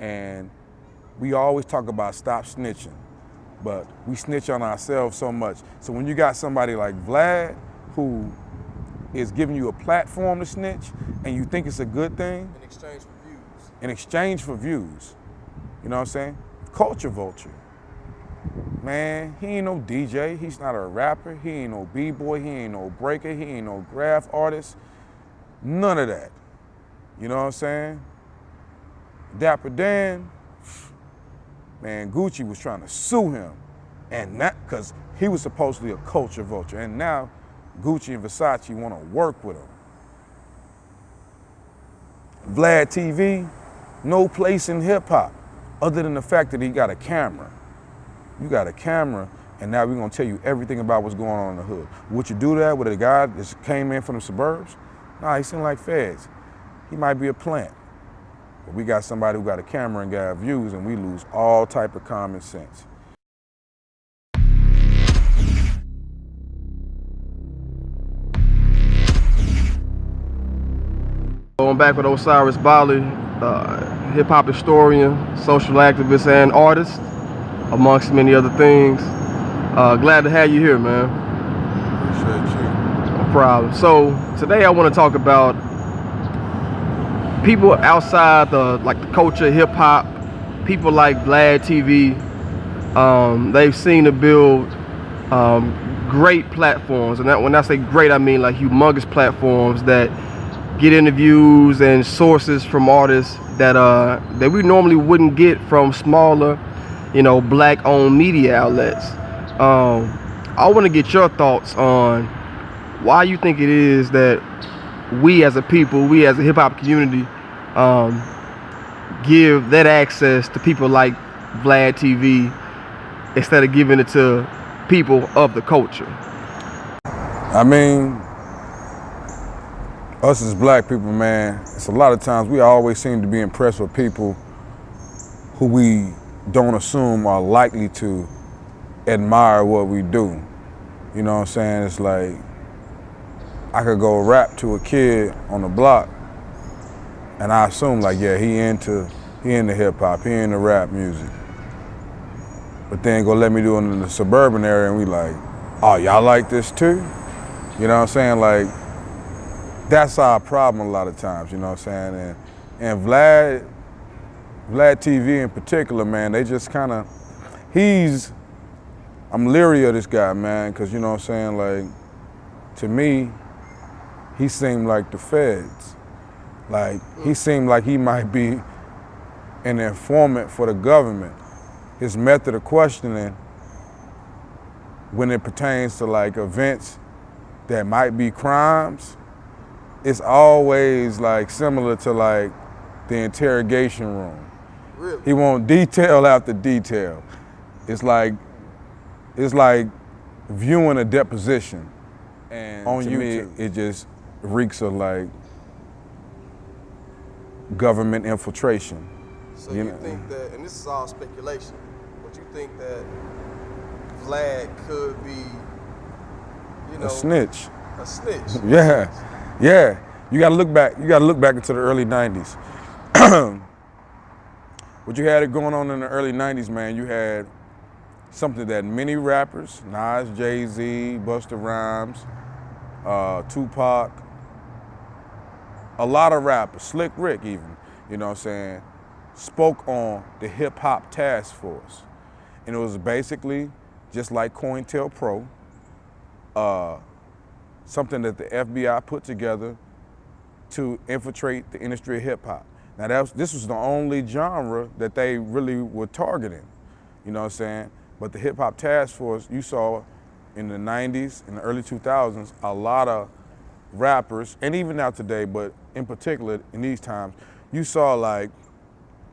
And we always talk about stop snitching, but we snitch on ourselves so much. So when you got somebody like Vlad who is giving you a platform to snitch and you think it's a good thing. In exchange for views. In exchange for views. You know what I'm saying? Culture vulture. Man, he ain't no DJ, he's not a rapper, he ain't no b-boy, he ain't no breaker, he ain't no graph artist, none of that. You know what I'm saying? Dapper Dan, man, Gucci was trying to sue him, and that, because he was supposedly a culture vulture, and now Gucci and Versace want to work with him. Vlad TV, no place in hip hop, other than the fact that he got a camera. You got a camera, and now we're gonna tell you everything about what's going on in the hood. Would you do that with a guy that just came in from the suburbs? Nah, he seemed like feds. He might be a plant. But we got somebody who got a camera and got views, and we lose all type of common sense. I'm back with Osyrus Bolly, hip-hop historian, social activist, and artist, amongst many other things. Glad to have you here, man. Appreciate you. No problem. So today I want to talk about people outside the culture, hip-hop, people like Vlad TV. They've seen to build great platforms, and when I say great, I mean like humongous platforms that get interviews and sources from artists that we normally wouldn't get from smaller, black-owned media outlets. I want to get your thoughts on why you think it is that we as a people, we as a hip-hop community, give that access to people like Vlad TV instead of giving it to people of the culture. I mean, us as black people, man, it's a lot of times we always seem to be impressed with people who we don't assume are likely to admire what we do. You know what I'm saying? It's like, I could go rap to a kid on the block and I assume like, yeah, he into hip hop, he into rap music. But then go let me do it in the suburban area and we like, oh, y'all like this too? You know what I'm saying? Like, that's our problem a lot of times, you know what I'm saying? And Vlad TV in particular, man, they just kind of, I'm leery of this guy, man, because you know what I'm saying, like, to me, he seemed like the feds. Like, he seemed like he might be an informant for the government. His method of questioning when it pertains to like events that might be crimes, it's always like similar to like the interrogation room. Really? He won't detail after detail. It's like viewing a deposition. And on YouTube, it just reeks of like government infiltration. So you think that, and this is all speculation, but you think that Vlad could be, a snitch. A snitch. Yeah. You gotta look back into the early 90s. What you had going on in the early 90s, man, you had something that many rappers, Nas, Jay-Z, Busta Rhymes, Tupac, a lot of rappers, Slick Rick even, you know what I'm saying, spoke on the hip hop task force. And it was basically just like COINTELPRO, something that the FBI put together to infiltrate the industry of hip hop. Now this was the only genre that they really were targeting, you know what I'm saying? But the hip hop task force, you saw in the 90s, in the early 2000s, a lot of rappers, and even now today, but in particular in these times, you saw like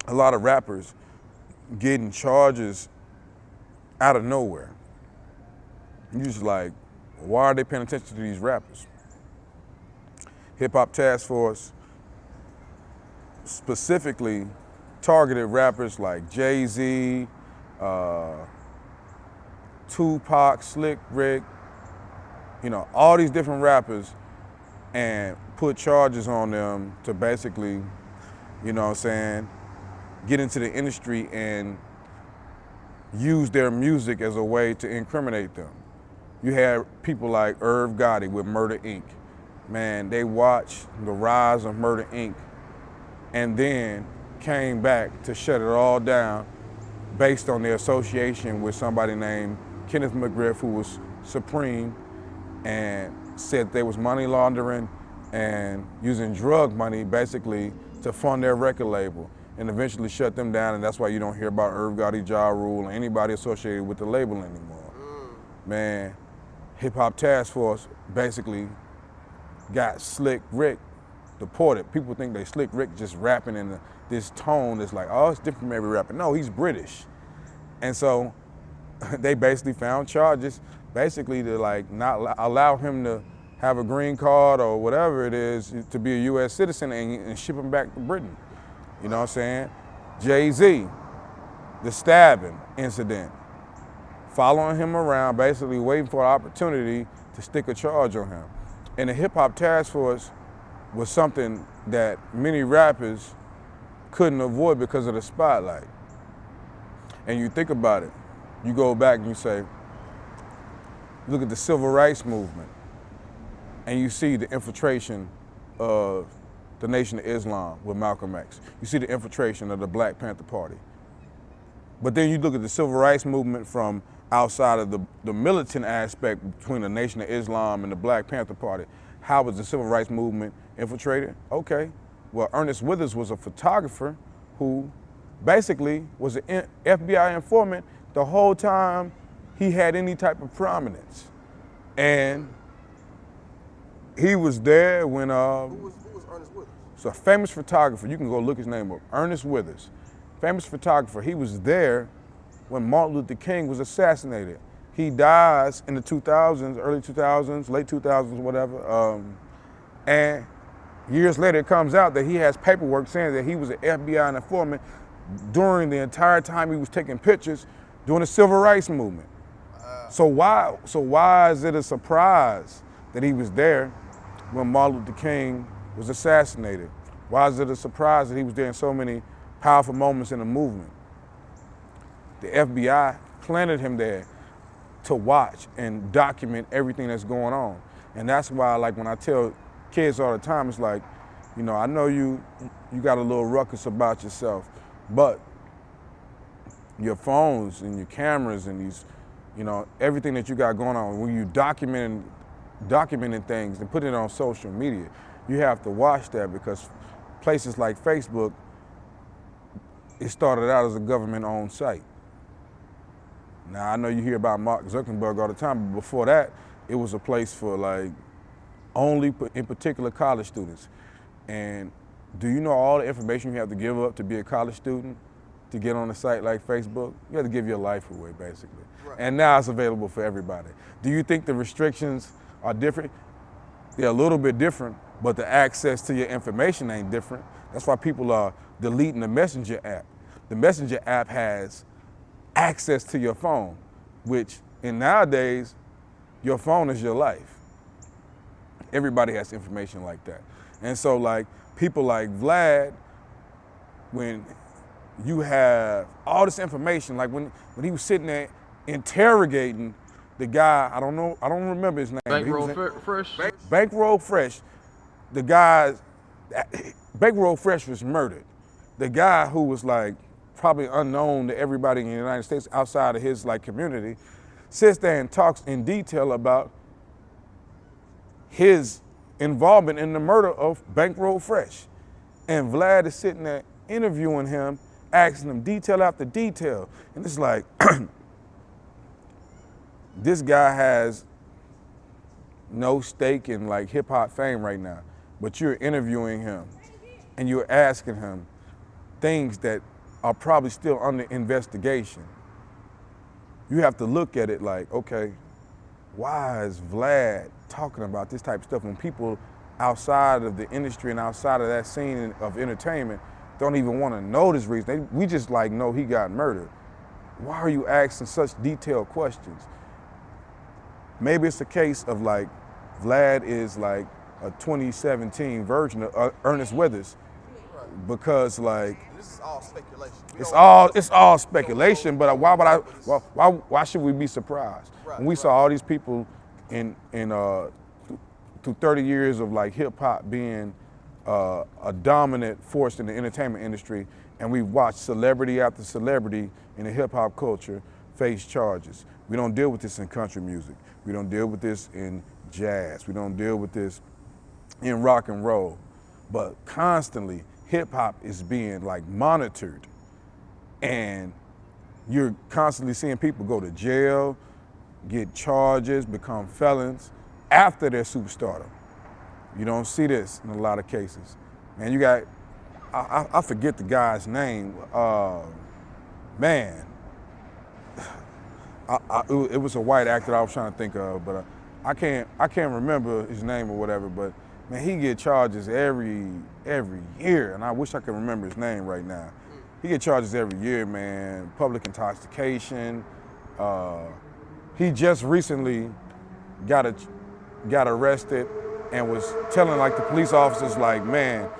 a lot of rappers getting charges out of nowhere. You just like, why are they paying attention to these rappers? Hip Hop Task Force specifically targeted rappers like Jay-Z, Tupac, Slick Rick, all these different rappers, and put charges on them to basically, you know what I'm saying, get into the industry and use their music as a way to incriminate them. You had people like Irv Gotti with Murder Inc. Man, they watched the rise of Murder Inc. and then came back to shut it all down based on their association with somebody named Kenneth McGriff, who was Supreme, and said there was money laundering and using drug money basically to fund their record label, and eventually shut them down. And that's why you don't hear about Irv Gotti, Ja Rule, or anybody associated with the label anymore. Man, Hip Hop Task Force basically got Slick Rick deported. People think they Slick Rick just rapping in this tone that's like, oh, it's different from every rapper. No, he's British. And so they basically found charges basically to like not allow him to have a green card or whatever it is to be a US citizen and ship him back to Britain. You know what I'm saying? Jay-Z, the stabbing incident, following him around, basically waiting for an opportunity to stick a charge on him. And the Hip Hop Task Force was something that many rappers couldn't avoid because of the spotlight. And you think about it, you go back and you say, look at the civil rights movement, and you see the infiltration of the Nation of Islam with Malcolm X. You see the infiltration of the Black Panther Party. But then you look at the civil rights movement from outside of the militant aspect between the Nation of Islam and the Black Panther Party. How was the civil rights movement infiltrated? Okay, well, Ernest Withers was a photographer who basically was an FBI informant the whole time he had any type of prominence. And he was there when... Who was Ernest Withers? So a famous photographer, you can go look his name up, Ernest Withers. Famous photographer, he was there when Martin Luther King was assassinated. He dies in the 2000s, early 2000s, late 2000s, whatever. And years later, it comes out that he has paperwork saying that he was an FBI informant during the entire time he was taking pictures during the civil rights movement. So why is it a surprise that he was there when Martin Luther King was assassinated? Why is it a surprise that he was there in so many powerful moments in the movement? The FBI planted him there to watch and document everything that's going on. And that's why, like, when I tell kids all the time, it's like, you know, I know you got a little ruckus about yourself, but your phones and your cameras and these, you know, everything that you got going on, when you documenting things and putting it on social media, you have to watch that, because places like Facebook, it started out as a government-owned site. Now, I know you hear about Mark Zuckerberg all the time, but before that, it was a place for like only in particular college students. And do you know all the information you have to give up to be a college student to get on a site like Facebook? You have to give your life away, basically. Right. And now it's available for everybody. Do you think the restrictions are different? They're a little bit different, but the access to your information ain't different. That's why people are deleting the Messenger app. The Messenger app has access to your phone, which in nowadays, your phone is your life. Everybody has information like that. And so like people like Vlad, when you have all this information, like when he was sitting there interrogating the guy, I don't remember his name. Bankroll Fresh? Bankroll Fresh, the guy, Bankroll Fresh was murdered. The guy who was like probably unknown to everybody in the United States outside of his like community, sits there and talks in detail about his involvement in the murder of Bankroll Fresh. And Vlad is sitting there interviewing him, asking him detail after detail. And it's like, this guy has no stake in like hip hop fame right now, but you're interviewing him and you're asking him things that are probably still under investigation. You have to look at it like, okay, why is Vlad talking about this type of stuff when people outside of the industry and outside of that scene of entertainment don't even want to know this reason? We just like know he got murdered. Why are you asking such detailed questions? Maybe it's a case of like, Vlad is like a 2017 version of Ernest Withers. because like This is all speculation. it's all speculation. But why should we be surprised when we saw all these people through 30 years of like hip hop being a dominant force in the entertainment industry, and we watched celebrity after celebrity in the hip hop culture face charges. We don't deal with this in country music. We don't deal with this in jazz. We don't deal with this in rock and roll. But constantly, hip hop is being like monitored, and you're constantly seeing people go to jail, get charges, become felons after their superstardom. You don't see this in a lot of cases. Man, you got, I forget the guy's name. Man, it was a white actor I was trying to think of, but I can't remember his name or whatever. But man, he get charges every year, and I wish I could remember his name right now. He get charges every year, man. Public intoxication. He just recently got arrested and was telling like the police officers, like, man,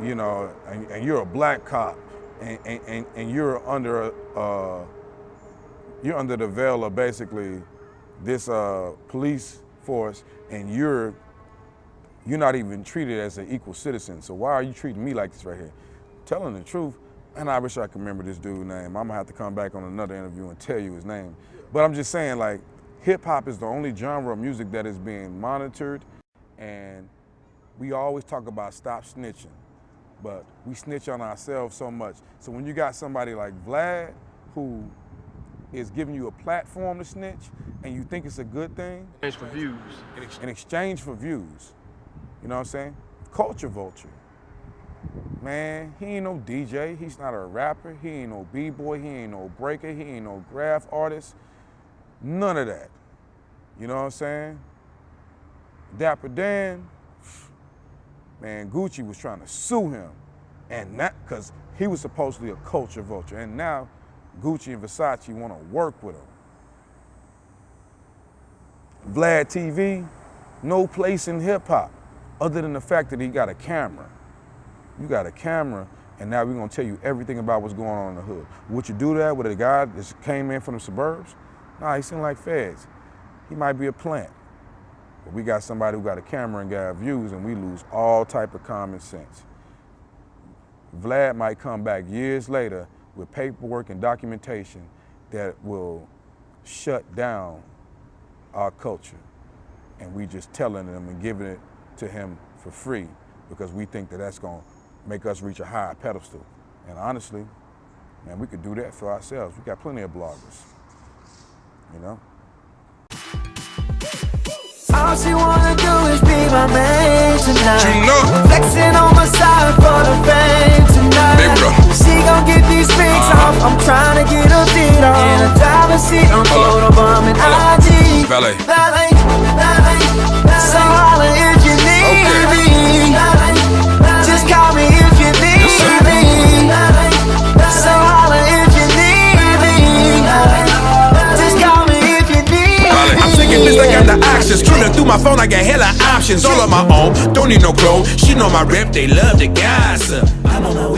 you know, and you're a black cop, and you're under the veil of basically this police force, and you're not even treated as an equal citizen. So why are you treating me like this right here? Telling the truth, and I wish I could remember this dude's name. I'm gonna have to come back on another interview and tell you his name. But I'm just saying, like, hip hop is the only genre of music that is being monitored, and we always talk about stop snitching, but we snitch on ourselves so much. So when you got somebody like Vlad, who is giving you a platform to snitch, and you think it's a good thing. In exchange for views. In exchange for views. You know what I'm saying? Culture vulture. Man, he ain't no DJ, he's not a rapper, he ain't no b-boy, he ain't no breaker, he ain't no graph artist, none of that. You know what I'm saying? Dapper Dan, man, Gucci was trying to sue him, and that, because he was supposedly a culture vulture, and now Gucci and Versace want to work with him. Vlad TV, no place in hip hop, other than the fact that he got a camera. You got a camera, and now we're gonna tell you everything about what's going on in the hood. Would you do that with a guy that came in from the suburbs? Nah, he seemed like feds. He might be a plant. But we got somebody who got a camera and got views, and we lose all type of common sense. Vlad might come back years later with paperwork and documentation that will shut down our culture. And we just telling them and giving it to him for free because we think that that's gonna make us reach a higher pedestal. And honestly, man, we could do that for ourselves. We got plenty of bloggers, you know? All she wanna do is be my man tonight. You know. Flexing on my side for the fame tonight. Hey, bro. She gon' get these pics off. I'm trying to get her feet on. In a driver's seat on photobomb and IG. Valet. Valet, valet, valet. So holla if you need me. Valet, valet. Just call me if you need me. Valet, valet. So holla if you need me. Valet, valet. Just call me if you need me. I'm taking this, I got the options. Trilling through my phone, I got hella options. All on my own, don't need no clothes. She know my rep, they love the gossip. I don't know